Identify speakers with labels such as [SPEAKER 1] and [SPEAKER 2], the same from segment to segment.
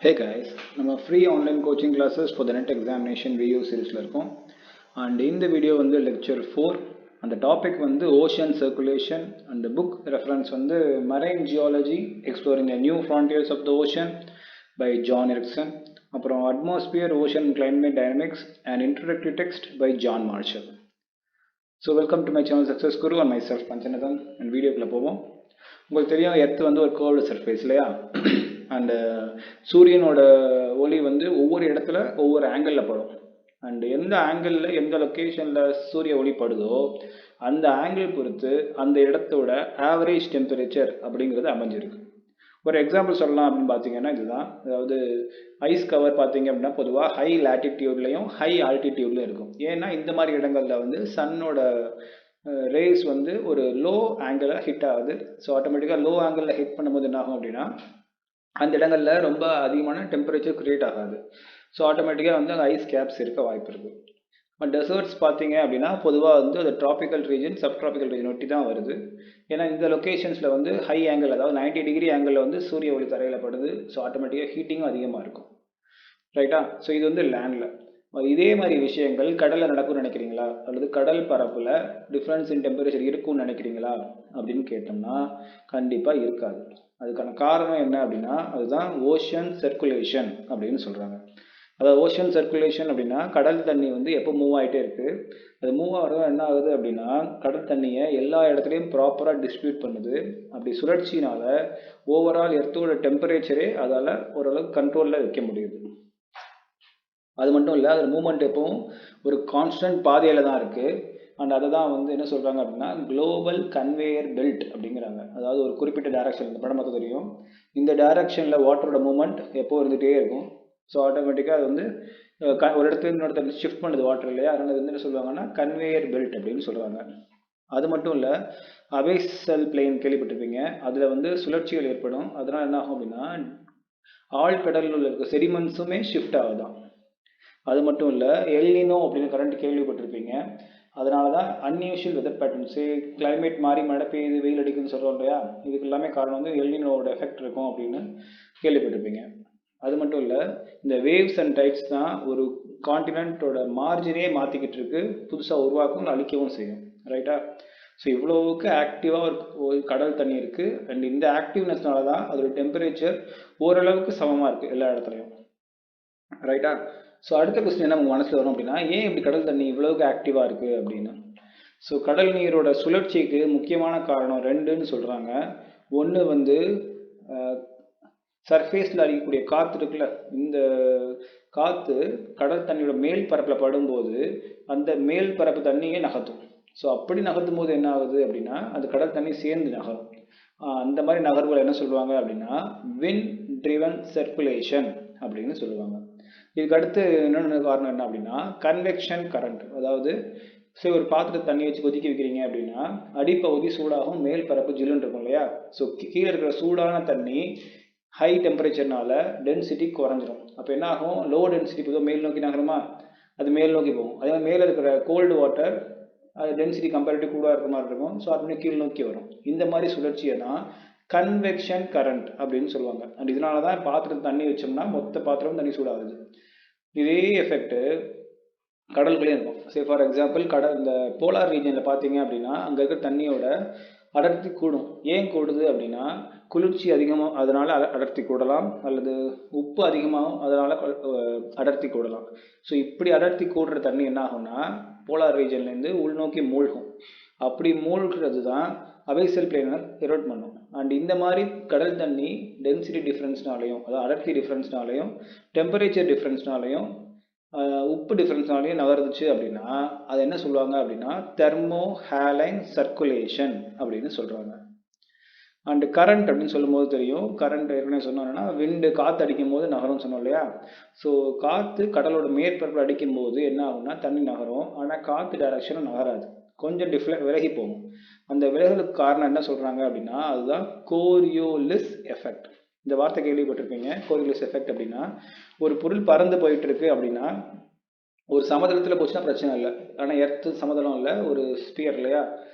[SPEAKER 1] Hey guys, நம்ம free online coaching classes for the net examination video seriesல இருக்கோம். And இந்த video வந்து lecture 4. அந்த டாபிக் வந்து ocean circulation and the book reference வந்து marine geology exploring the new frontiers of the ocean by John Erickson. அப்புறம் atmosphere ocean climate dynamics and introductory text by John Marshall. So welcome to my channel Success Guru and myself Panchanathan. And வீடியோக்குள்ள போவோம். உங்களுக்கு தெரியும் earth வந்து ஒரு curved surface இல்லையா? And சூரியனோட ஒளி வந்து ஒவ்வொரு இடத்துல ஒவ்வொரு ஆங்கிளில் படும். அண்ட் எந்த ஆங்கிளில் எந்த லொக்கேஷனில் சூரிய ஒளி படுதோ அந்த ஆங்கிள் பொறுத்து அந்த இடத்தோட ஆவரேஜ் டெம்பரேச்சர் அப்படிங்கிறது அமைஞ்சிருக்கு. ஒரு எக்ஸாம்பிள் சொல்லலாம் அப்படின்னு பார்த்தீங்கன்னா இதுதான். அதாவது ஐஸ் கவர் பார்த்தீங்க அப்படின்னா பொதுவாக ஹை லேட்டிடியூட்லையும் ஹை ஆல்டிடியூட்லையும் இருக்கும். ஏன்னா இந்த மாதிரி இடங்களில் வந்து சன்னோட ரேஸ் வந்து ஒரு லோ ஆங்கிளில் ஹிட் ஆகுது. ஸோ ஆட்டோமேட்டிக்காக லோ ஆங்கிளில் ஹிட் பண்ணும்போது என்ன ஆகும் அப்படின்னா அந்த இடங்களில் ரொம்ப அதிகமான டெம்பரேச்சர் கிரியேட் ஆகாது. ஸோ ஆட்டோமேட்டிக்காக வந்து அங்கே ஐஸ் கேப்ஸ் இருக்க வாய்ப்பு இருக்குது. டெசர்ட்ஸ் பார்த்தீங்க அப்படின்னா பொதுவாக வந்து அது tropical region sub tropical region ஒட்டி தான் வருது. ஏன்னா இந்த லொக்கேஷன்ஸில் வந்து ஹை ஆங்கிள், அதாவது 90 டிகிரி ஆங்கிளில் வந்து சூரிய ஒளி தரையில் படுது. ஸோ ஆட்டோமேட்டிக்காக ஹீட்டிங்கும் அதிகமாக இருக்கும். ரைட்டா? ஸோ இது வந்து லேண்டில். இதே மாதிரி விஷயங்கள் கடலில் நடக்கும்னு நினைக்கிறீங்களா, அல்லது கடல் பரப்பில் டிஃப்ரென்ஸ் இன் டெம்பரேச்சர் இருக்கும்னு நினைக்கிறீங்களா அப்படின்னு கேட்டோம்னா கண்டிப்பாக இருக்காது. அதுக்கான காரணம் என்ன அப்படின்னா அதுதான் ஓஷன் சர்க்குலேஷன் அப்படின்னு சொல்கிறாங்க. அதாவது ஓஷன் சர்க்குலேஷன் அப்படின்னா கடல் தண்ணி வந்து எப்போ மூவ் ஆகிட்டே இருக்குது. அது மூவ் ஆகிறதா என்ன ஆகுது அப்படின்னா கடல் தண்ணியை எல்லா இடத்துலையும் ப்ராப்பராக டிஸ்ட்ரிபியூட் பண்ணுது. அப்படி சுழற்சினால் ஓவரால் எர்த்தோட டெம்பரேச்சரே அதால் ஓரளவுக்கு கண்ட்ரோலில் வைக்க முடியுது. அது மட்டும் இல்லை, அதில் மூவ்மெண்ட் எப்பவும் ஒரு கான்ஸ்டன்ட் பாதையில் தான் இருக்குது. அண்ட் அதை தான் வந்து என்ன சொல்கிறாங்க அப்படின்னா குளோபல் கன்வேயர் பெல்ட் அப்படிங்கிறாங்க. அதாவது ஒரு குறிப்பிட்ட டைரக்ஷன், இந்த படம் பார்த்து தெரியும், இந்த டைரக்ஷனில் வாட்டரோட மூவ்மெண்ட் எப்போ இருந்துகிட்டே இருக்கும். ஸோ ஆட்டோமேட்டிக்காக அது வந்து ஒரு இடத்துல இன்னொரு ஷிஃப்ட் பண்ணுது வாட்டர் இல்லையா, அதனால் அது வந்து என்ன சொல்லுவாங்கன்னா கன்வேயர் பெல்ட் அப்படின்னு சொல்கிறாங்க. அது மட்டும் இல்லை, அபேசல் பிளேன் கேள்விப்பட்டிருப்பீங்க. அதில் வந்து சுழற்சிகள் ஏற்படும். அதனால் என்ன ஆகும் அப்படின்னா ஆழ்கடலில் உள்ள இருக்க செடிமெண்ட்ஸுமே ஷிஃப்ட் ஆகுதான். அது மட்டும் இல்லை, எல்னினோ அப்படின்னு கரண்ட் கேள்விப்பட்டிருப்பீங்க. அதனால தான் அன்யூஷுவல் வெதர் பேட்டர்ன்ஸு, கிளைமேட் மாறி மழை பெய்யுது வெயில் அடிக்குதுன்னு சொல்கிறோம் இல்லையா, இதுக்கு எல்லாமே காரணம் வந்து எல்னினோட எஃபெக்ட் இருக்கும் அப்படின்னு கேள்விப்பட்டிருப்பீங்க. அது மட்டும் இல்லை, இந்த வேவ்ஸ் அண்ட் டைட்ஸ் தான் ஒரு காண்டினென்ட்டோட மார்ஜினே மாற்றிக்கிட்டு இருக்கு, புதுசாக உருவாக்கும் அழிக்கவும் செய்யும். ரைட்டா? ஸோ இவ்வளோவுக்கு ஆக்டிவாக ஒரு கடல் தண்ணி இருக்குது. அண்ட் இந்த ஆக்டிவ்னஸ்னால தான் அதோட டெம்பரேச்சர் ஓரளவுக்கு சமமாக இருக்குது எல்லா இடத்துலையும். ரைட்டா? ஸோ அடுத்த கொஸ்டின் என்ன உங்கள் மனசில் வரும் அப்படின்னா ஏன் இப்படி கடல் தண்ணி இவ்வளவுக்கு ஆக்டிவாக இருக்குது அப்படின்னு. ஸோ கடல் நீரோட சுழற்சிக்கு முக்கியமான காரணம் ரெண்டுன்னு சொல்கிறாங்க. ஒன்று வந்து சர்ஃபேஸில் அடிக்கக்கூடிய காற்று இருக்குல்ல, இந்த காற்று கடல் தண்ணியோட மேல் பரப்பில் படும்போது அந்த மேல் பரப்பு தண்ணியே நகர்த்தும். ஸோ அப்படி நகர்த்தும் போது என்ன ஆகுது அப்படின்னா அது கடல் தண்ணி சேர்ந்து நகரும். அந்த மாதிரி நகர்வுகள் என்ன சொல்லுவாங்க அப்படின்னா விண்ட் ட்ரிவன் சர்க்குலேஷன் அப்படின்னு சொல்லுவாங்க. இதுக்கு அடுத்து இன்னொன்று காரணம் என்ன அப்படின்னா கன்வெக்ஷன் கரண்ட். அதாவது சரி, ஒரு பாத்திரத்தை தண்ணி வச்சு கொதிக்க வைக்கிறீங்க அப்படின்னா அடிப்பகுதி சூடாகும், மேல் பரப்பு ஜில்லுன்னு இருக்கும் இல்லையா. ஸோ கீழே இருக்கிற சூடான தண்ணி ஹை டெம்பரேச்சர்னால டென்சிட்டி குறைஞ்சிரும். அப்போ என்ன ஆகும், லோ டென்சிட்டி பொதுவாக மேல் நோக்கி நகருமா, அது மேல் நோக்கி போகும். அதே மாதிரி மேலே இருக்கிற கோல்டு வாட்டர் அது டென்சிட்டி கம்பேரிட்டிவ் கூடாக இருக்கிற மாதிரி இருக்கும். ஸோ அது கீழ் நோக்கி வரும். இந்த மாதிரி சுழற்சியை தான் கன்வெக்ஷன் கரண்ட் அப்படின்னு சொல்லுவாங்க. அண்ட் இதனால தான் பாத்திரத்தை தண்ணி வச்சோம்னா மொத்த பாத்திரம் தண்ணி சூடாகுது. இதே எஃபெக்ட் கடலுக்குள்ளேயும் இருக்கும். சே ஃபார் எக்ஸாம்பிள் இந்த போலார் ரீஜனில் பார்த்தீங்க அப்படின்னா அங்கே இருக்கிற தண்ணியோட அடர்த்தி கூடும். ஏன் கூடுது அப்படின்னா குளிர்ச்சி அதிகமாக அதனால அடர்த்தி கூடலாம், அல்லது உப்பு அதிகமாகவும் அதனால அடர்த்தி கூடலாம். ஸோ இப்படி அடர்த்தி கூடுற தண்ணி என்ன ஆகும்னா போலார் ரீஜன்லேருந்து உள்நோக்கி மூழ்கும். அப்படி மூழ்கிறது தான் அபேசல் பிளேனை எரோட் பண்ணும். அண்ட் இந்த மாதிரி கடல் தண்ணி டென்சிட்டி டிஃப்ரென்ஸ்னாலையும், அதாவது அடர்த்தி டிஃப்ரென்ஸ்னாலையும், டெம்பரேச்சர் டிஃப்ரென்ஸ்னாலையும், உப்பு டிஃப்ரென்ஸ்னாலையும் நகர்ந்துச்சு அப்படின்னா அது என்ன சொல்லுவாங்க அப்படின்னா தெர்மோ ஹேலைன் சர்க்குலேஷன் அப்படின்னு சொல்கிறாங்க. அண்டு கரண்ட் அப்படின்னு சொல்லும்போது தெரியும், கரண்ட் ஏற்கனவே சொன்னோம்னா விண்டு காற்று அடிக்கும் போது நகரும்னு சொன்னோம் இல்லையா. ஸோ காற்று கடலோட மேற்பரப்பில் அடிக்கும் போது என்ன ஆகும்னா தண்ணி நகரும், ஆனால் காற்று டைரக்ஷனும் நகராது, கொஞ்சம் விலகி போகும். அந்த விலகலுக்கு காரணம் என்ன சொல்கிறாங்க அப்படின்னா அதுதான் கோரியோலிஸ் எஃபெக்ட். இந்த வார்த்தை கேள்விப்பட்டிருப்பீங்க, கோரியோலிஸ் எஃபெக்ட் அப்படின்னா ஒரு பொருள் பறந்து போயிட்டு இருக்கு அப்படின்னா ஒரு சமதளத்தில் போச்சுன்னா பிரச்சனை இல்லை, ஆனால் எர்த்து சமதளம் இல்லை, ஒரு ஸ்பியர் இல்லையா.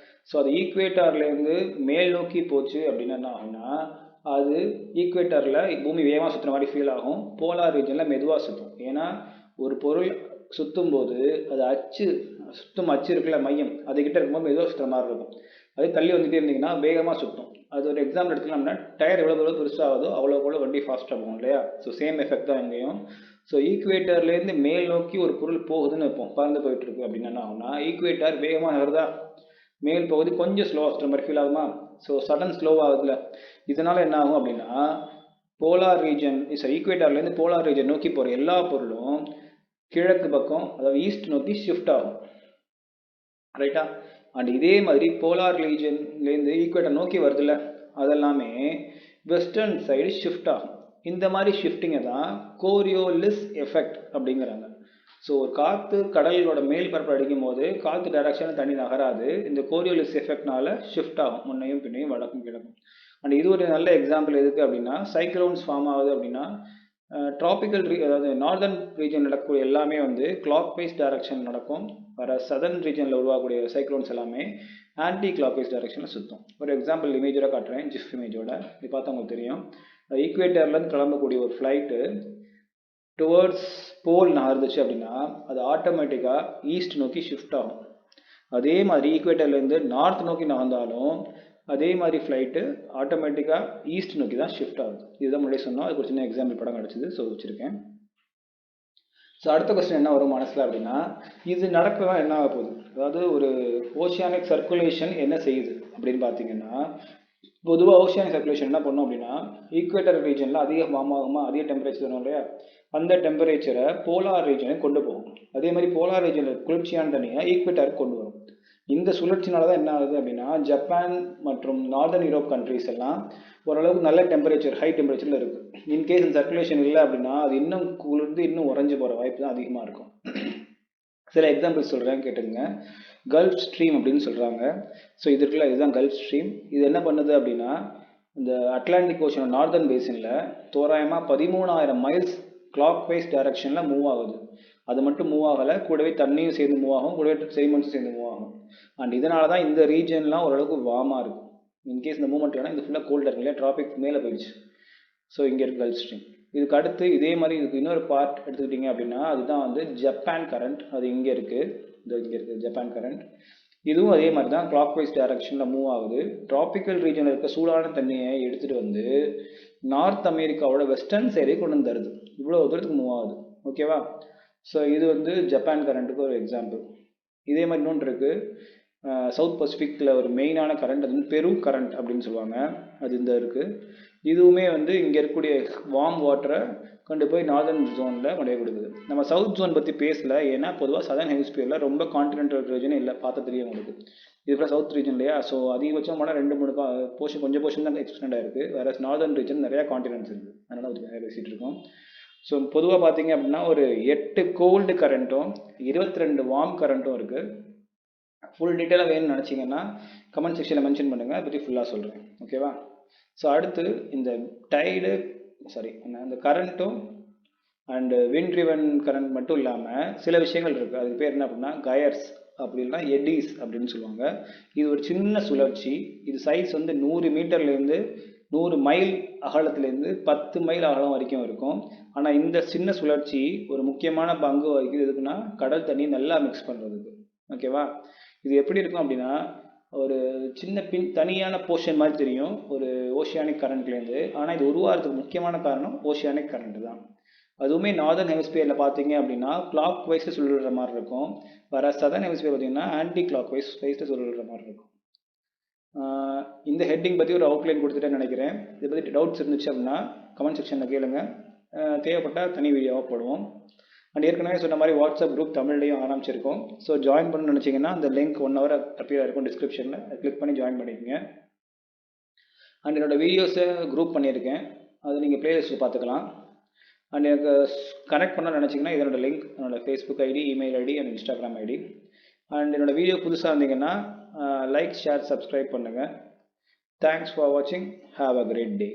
[SPEAKER 1] ஸோ அது ஈக்குவேட்டர்லேருந்து மேல் நோக்கி போச்சு அப்படின்னா என்ன ஆகும்னா அது ஈக்குவேட்டரில் பூமி வேகமாக சுற்றுற மாதிரி ஃபீல் ஆகும். போலார் ரீஜனில் மெதுவாக சுற்றும். ஏன்னா ஒரு பொருள் சுற்றும் போது அது சுற்றும் அச்சு இருக்குல்ல, மையம், அதுக்கிட்ட இருக்கும்போது மெதுவாக சுற்றுற மாதிரி இருக்கும். அதே தள்ளி வந்துகிட்டே இருந்தீங்கன்னா வேகமாக சுற்றும். அது ஒரு எக்ஸாம்பிள் எடுத்துக்கலாம்னா, டயர் எவ்வளோ பெருசாகுதோ அவ்வளோ வண்டி ஃபாஸ்ட்டாக போகும் இல்லையா? ஸோ சேம் எஃபெக்ட் தான் எங்கேயும். ஸோ ஈக்குவேட்டர்லேருந்து மேல் நோக்கி ஒரு பொருள் போகுதுன்னு வைப்போம், பறந்து போயிட்டு இருக்கு அப்படின்னா என்ன ஆகும்னா, ஈக்குவேட்டர் வேகமாக நகருதா, மேல் பகுதி கொஞ்சம் ஸ்லோவாக சுற்றுற மாதிரி ஃபீல் ஆகுமா? ஸோ சடன் ஸ்லோவாகுதுல, இதனால் என்ன ஆகும் அப்படின்னா, போலார் ரீஜன் ஈக்குவேட்டர்லேருந்து போலார் ரீஜன் நோக்கி போகிற எல்லா பொருளும் கிழக்கு பக்கம், அதாவது ஈஸ்ட் நோக்கி ஷிஃப்ட் ஆகும். ரைட்டா? அண்ட் இதே மாதிரி போலார் ரீஜன்லேருந்து ஈக்குவேட்டர் நோக்கி வருதுல்ல, அதெல்லாமே வெஸ்டர்ன் சைடு ஷிஃப்ட் ஆகும். இந்த மாதிரி ஷிஃப்டிங்கை தான் கோரியோலிஸ் எஃபெக்ட் அப்படிங்கிறாங்க. ஸோ ஒரு காற்று கடலோட மேல் பரப்பு அடிக்கும் போது காற்று டைரக்ஷனில் தண்ணி நகராது, இந்த கோரியோலிஸ் எஃபெக்ட்னால ஷிஃப்ட் ஆகும், முன்னையும் பின்னையும் வடக்கும் கிழக்கும். அண்ட் இது ஒரு நல்ல எக்ஸாம்பிள் எதுக்கு அப்படின்னா, சைக்ளோன்ஸ் ஃபார்ம் ஆகுது அப்படின்னா ட்ராபிக்கல் அதாவது நார்தர்ன் ரீஜன் நடக்கக்கூடிய எல்லாமே வந்து கிளாக் வைஸ் டைரக்ஷன் நடக்கும். வர சதர்ன் ரீஜனில் உருவாகக்கூடிய சைக்ளோன்ஸ் எல்லாமே ஆன்டி கிளாக் வைஸ் டைரக்ஷனில் சுற்றும். ஒரு எக்ஸாம்பிள் இமேஜோட காட்டுறேன், ஜிஃப் இமேஜோட. இது பார்த்தா உங்களுக்கு தெரியும். ஈக்குவேட்டர்லேருந்து கிளம்பக்கூடிய ஒரு ஃப்ளைட்டு டுவர்ட்ஸ் போல் நகர்ந்துச்சு அப்படின்னா அது ஆட்டோமேட்டிக்காக ஈஸ்ட் நோக்கி ஷிஃப்ட் ஆகும். அதே மாதிரி ஈக்குவேட்டர்லேருந்து நார்த் நோக்கி நகர்ந்தாலும் அதே மாதிரி ஃப்ளைட்டு ஆட்டோமேட்டிக்காக ஈஸ்ட் நோக்கி தான் ஷிஃப்ட் ஆகுது. இதுதான் முன்னாடி சொன்னோம். அதுக்கு ஒரு சின்ன எக்ஸாம்பிள் படம் கிடச்சிது, ஸோ வச்சுருக்கேன். ஸோ அடுத்த கொஸ்டின் என்ன வரும் மனசில் அப்படின்னா, இது நடக்கலாம் என்ன ஆக போகுது, அதாவது ஒரு ஓஷியானிக் சர்க்குலேஷன் என்ன செய்யுது அப்படின்னு பார்த்தீங்கன்னா, பொதுவாக ஓஷியானிக் சர்க்குலேஷன் என்ன பண்ணும் அப்படின்னா, ஈக்குவேட்டர் ரீஜனில் அதிக வார்ம் ஆகுமா, அதிக டெம்பரேச்சர் வரும் இல்லையா, அந்த டெம்பரேச்சரை போலார் ரீஜனுக்கு கொண்டு போகும். அதே மாதிரி போலார் ரீஜனில் குளிர்ச்சியான தண்ணியை ஈக்குவேட்டருக்கு கொண்டு வரும். இந்த சுழற்சினால தான் என்ன ஆகுது அப்படின்னா, ஜப்பான் மற்றும் நார்தர்ன் யூரோப் கண்ட்ரிஸ் எல்லாம் ஓரளவுக்கு நல்ல டெம்பரேச்சர், ஹை டெம்பரேச்சரில் இருக்குது. இன்கேஸ் இந்த சர்க்குலேஷன் இல்லை அப்படின்னா அது இன்னும் குளிர்ந்து இன்னும் உறைஞ்சி போகிற வாய்ப்பு தான் அதிகமாக இருக்கும். சில எக்ஸாம்பிள்ஸ் சொல்கிறேன் கேட்டுங்க. கல்ஃப் ஸ்ட்ரீம் அப்படின்னு சொல்கிறாங்க. ஸோ இதுதான் கல்ஃப் ஸ்ட்ரீம். இது என்ன பண்ணுது அப்படின்னா, இந்த அட்லாண்டிக் ஓஷன் நார்தர்ன் பேசினில் தோராயமாக 13,000 மைல்ஸ் கிளாக் வைஸ் டைரக்ஷனில் மூவ் ஆகுது. அது மட்டும் மூவ் ஆகலை, கூடவே தண்ணியும் சேர்ந்து மூவ் ஆகும், கூடவே செடிமெண்ட்ஸும் சேர்ந்து மூவ் ஆகும். அண்ட் இதனால தான் இந்த ரீஜன்லாம் ஓரளவுக்கு வார்மாக இருக்கும். இன்கேஸ் இந்த மூவ்மெண்ட் இல்லைனா இது ஃபுல்லாக கோல்டாக இருக்கு இல்லையா, ட்ராபிக் மேலே போயிடுச்சு. ஸோ இங்கே இருக்கு கல்ஃப் ஸ்ட்ரீம். இதுக்கு அடுத்து இதே மாதிரி இதுக்கு இன்னொரு பார்ட் எடுத்துக்கிட்டிங்க அப்படின்னா, அதுதான் வந்து ஜப்பான் கரண்ட். அது இங்கே இருக்குது, இங்கே இருக்குது ஜப்பான் கரண்ட். இதுவும் அதே மாதிரி தான் கிளாக் வைஸ் டைரக்ஷனில் மூவ் ஆகுது. ட்ராபிக்கல் ரீஜனில் இருக்க சூடான தண்ணியை எடுத்துகிட்டு வந்து நார்த் அமெரிக்காவோட வெஸ்டர்ன் சைடே கொண்டு வந்து தருது. இவ்வளோ தூரத்துக்கு மூவ் ஆகுது. ஓகேவா? ஸோ இது வந்து ஜப்பான் கரண்ட்டுக்கு ஒரு எக்ஸாம்பிள். இதே மாதிரி இன்னொன்று இருக்குது, சவுத் பசிபிக்கில் ஒரு மெயினான கரண்ட், அது வந்து பெரு கரண்ட் அப்படின்னு சொல்லுவாங்க. அது இந்த இருக்குது. இதுவுமே வந்து இங்கே இருக்கக்கூடிய வார்ம் வாட்டரை கொண்டு போய் நார்தர்ன் ஜோனில் கொண்டு போய் கொடுக்குது. நம்ம சவுத் ஜோன் பற்றி பேசல, ஏன்னா பொதுவாக சதர்ன் ஹெமிஸ்பியரில் ரொம்ப கான்டினென்டல் ரீஜன் இல்லை, பார்த்து தெரியும் உங்களுக்கு. இதுக்கப்புறம் சவுத் ரீஜன் இல்லையா, ஸோ அதிகபட்சம் போனால் 2-3 போர்ஷன், கொஞ்சம் போர்ஷன் தான் எக்ஸ்டெண்ட் ஆகிருக்கு. வேறு நார்தர்ன் ரீஜன் நிறையா கான்டினென்ட்ஸ் இருக்குது, அதனால் அது நிறைய பேசிகிட்டு இருக்கோம். ஸோ பொதுவாக பார்த்தீங்க அப்படின்னா ஒரு 8 கோல்டு கரண்ட்டும் 22 வார்ம் கரண்ட்டும் இருக்குது. ஃபுல் டீட்டெயிலாக வேணும்னு நினச்சிங்கன்னா கமெண்ட் செக்ஷனில் மென்ஷன் பண்ணுங்கள், அதை பற்றி ஃபுல்லாக சொல்கிறேன். ஓகேவா? ஸோ அடுத்து இந்த இந்த கரண்ட்டும் அண்டு விண்ட் ட்ரிவன் கரண்ட் மட்டும் இல்லாமல் சில விஷயங்கள் இருக்குது. அதுக்கு பேர் என்ன அப்படின்னா கயர்ஸ், அப்படின்னா எடிஸ் அப்படின்னு சொல்லுவாங்க. இது ஒரு சின்ன சுழற்சி. இது சைஸ் வந்து 100 மீட்டர்லேருந்து 100 மைல் அகலத்துலேருந்து 10 மைல் அகலம் வரைக்கும் இருக்கும். ஆனால் இந்த சின்ன சுழற்சி ஒரு முக்கியமான பங்கு வகிக்குது. எதுக்குன்னா கடல் தண்ணி நல்லா மிக்ஸ் பண்ணுறதுக்கு. ஓகேவா? இது எப்படி இருக்கும் அப்படின்னா, ஒரு சின்ன தனியான போர்ஷன் மாதிரி தெரியும் ஒரு ஓஷியானிக் கரண்ட்லேருந்து. ஆனால் இது உருவாகிறதுக்கு முக்கியமான காரணம் ஓஷியானிக் கரண்ட் தான். அதுவுமே நார்தர்ன் ஹெமிஸ்பியரில் பார்த்தீங்க அப்படின்னா கிளாக் வைஸில் சுழல்ற மாதிரி இருக்கும். வர சதர்ன் ஹெமிஸ்பியர் பார்த்தீங்கன்னா ஆன்டி கிளாக் வைஸில் சுழல்ற மாதிரி இருக்கும். இந்த ஹெட்டிங் பற்றி ஒரு அவுட்லைன் கொடுத்துட்டேன்னு நினைக்கிறேன். இதை பற்றி டவுட்ஸ் இருந்துச்சு அப்படின்னா கமெண்ட் செக்ஷனில் கேளுங்க, தேவைப்பட்டால் தனி வீடியோவாக போடுவோம். அண்ட் ஏற்கனவே சொன்ன மாதிரி வாட்ஸ்அப் குரூப் தமிழ்லையும் ஆரம்பிச்சிருக்கோம். ஸோ ஜாயின் பண்ணணும்னு நினச்சிங்கன்னா அந்த லிங்க் 1 hour அப்பியர் இருக்கும் டிஸ்கிரிப்ஷனில், அதை கிளிக் பண்ணி ஜாயின் பண்ணிக்கோங்க. அண்ட் என்னோடய வீடியோஸை குரூப் பண்ணியிருக்கேன், அது நீங்கள் ப்ளேலிஸ்ட்டில் பார்த்துக்கலாம். அண்ட் எனக்கு கனெக்ட் பண்ண நினச்சிங்கன்னா இதனோட லிங்க் என்னோடய Facebook ID, email ID and Instagram ID. And என்னோடய வீடியோ புதுசாக இருந்தீங்கன்னா லைக், ஷேர், சப்ஸ்கிரைப் பண்ணுங்கள். தேங்க்ஸ் ஃபார் வாட்சிங். Have a great day.